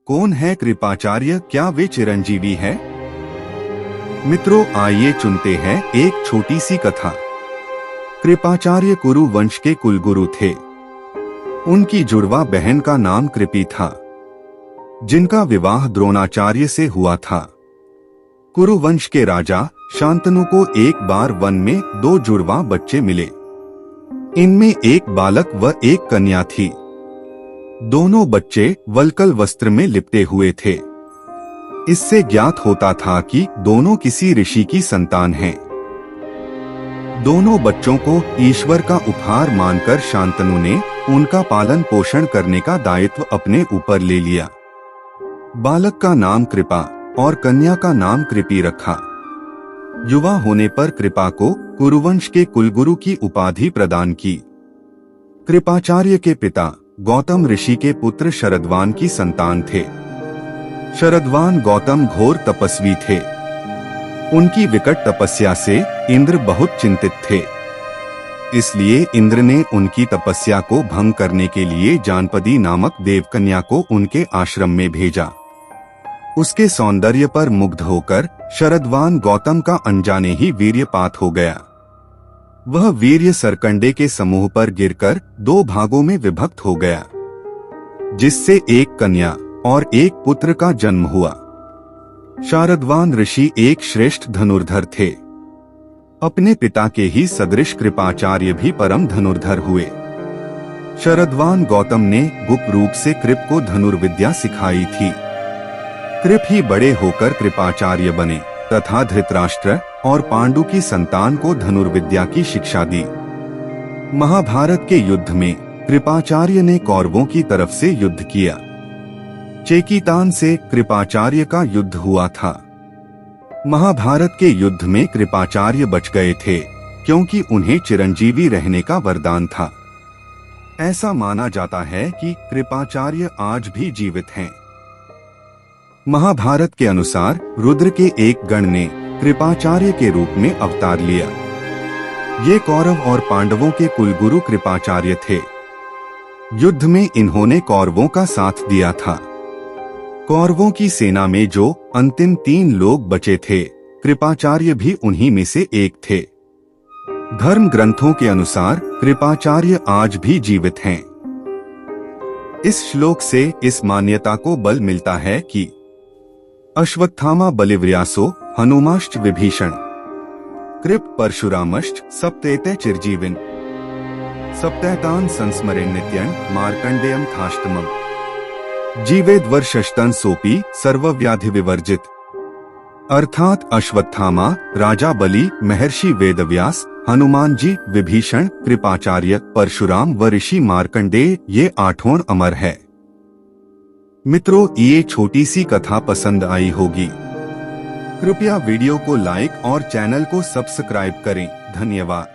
कौन है कृपाचार्य, क्या वे चिरंजीवी है? मित्रों, आइए चुनते हैं एक छोटी सी कथा। कृपाचार्य कुरु वंश के कुलगुरु थे। उनकी जुड़वा बहन का नाम कृपि था, जिनका विवाह द्रोणाचार्य से हुआ था। कुरुवंश के राजा शांतनु को एक बार वन में 2 जुड़वा बच्चे मिले। इनमें एक बालक व एक कन्या थी। दोनों बच्चे वल्कल वस्त्र में लिपटे हुए थे। इससे ज्ञात होता था कि दोनों किसी ऋषि की संतान हैं। दोनों बच्चों को ईश्वर का उपहार मानकर शांतनु ने उनका पालन पोषण करने का दायित्व अपने ऊपर ले लिया। बालक का नाम कृपा और कन्या का नाम कृपि रखा। युवा होने पर कृपा को कुरुवंश के कुलगुरु की उपाधि प्रदान की। कृपाचार्य के पिता गौतम ऋषि के पुत्र शरद्वान की संतान थे। शरद्वान गौतम घोर तपस्वी थे। उनकी विकट तपस्या से इंद्र बहुत चिंतित थे। इसलिए इंद्र ने उनकी तपस्या को भंग करने के लिए जानपदी नामक देवकन्या को उनके आश्रम में भेजा। उसके सौंदर्य पर मुग्ध होकर शरद्वान गौतम का अनजाने ही वीर्यपात हो गया। वह वीर्य सरकंडे के समूह पर गिरकर 2 भागों में विभक्त हो गया, जिससे एक कन्या और एक पुत्र का जन्म हुआ। शरद्वान ऋषि एक श्रेष्ठ धनुर्धर थे। अपने पिता के ही सदृश कृपाचार्य भी परम धनुर्धर हुए। शरद्वान गौतम ने गुप्त रूप से कृप को धनुर्विद्या सिखाई थी। कृप ही बड़े होकर कृपाचार्य बने तथा धृतराष्ट्र और पांडु की संतान को धनुर्विद्या की शिक्षा दी। महाभारत के युद्ध में कृपाचार्य ने कौरवों की तरफ से युद्ध किया। चेकितान से कृपाचार्य का युद्ध हुआ था। महाभारत के युद्ध में कृपाचार्य बच गए थे, क्योंकि उन्हें चिरंजीवी रहने का वरदान था। ऐसा माना जाता है कि कृपाचार्य आज भी जीवित हैं। महाभारत के अनुसार रुद्र के एक गण ने कृपाचार्य के रूप में अवतार लिया। ये कौरव और पांडवों के कुलगुरु कृपाचार्य थे। युद्ध में इन्होंने कौरवों का साथ दिया था। कौरवों की सेना में जो अंतिम 3 लोग बचे थे, कृपाचार्य भी उन्हीं में से एक थे। धर्म ग्रंथों के अनुसार कृपाचार्य आज भी जीवित हैं। इस श्लोक से इस मान्यता को बल मिलता है कि अश्वत्थामा बलिव्यासो हनुमाश्च विभीषण कृप परशुरामश्च सप्तैते चिरजीविन सप्तैतान संस्मरेण नित्यं मार्कंडेयं थाष्टमम् जीवेद वर्षस्तन सोपी सर्वव्याधि विवर्जित। अर्थात अश्वत्थामा, राजा बलि, महर्षि वेदव्यास, हनुमान जी, विभीषण, कृपाचार्य, परशुराम व ऋषि मार्कंडेय, ये 8 अमर है। मित्रों, ये छोटी सी कथा पसंद आई होगी। कृपया वीडियो को लाइक और चैनल को सब्सक्राइब करें। धन्यवाद।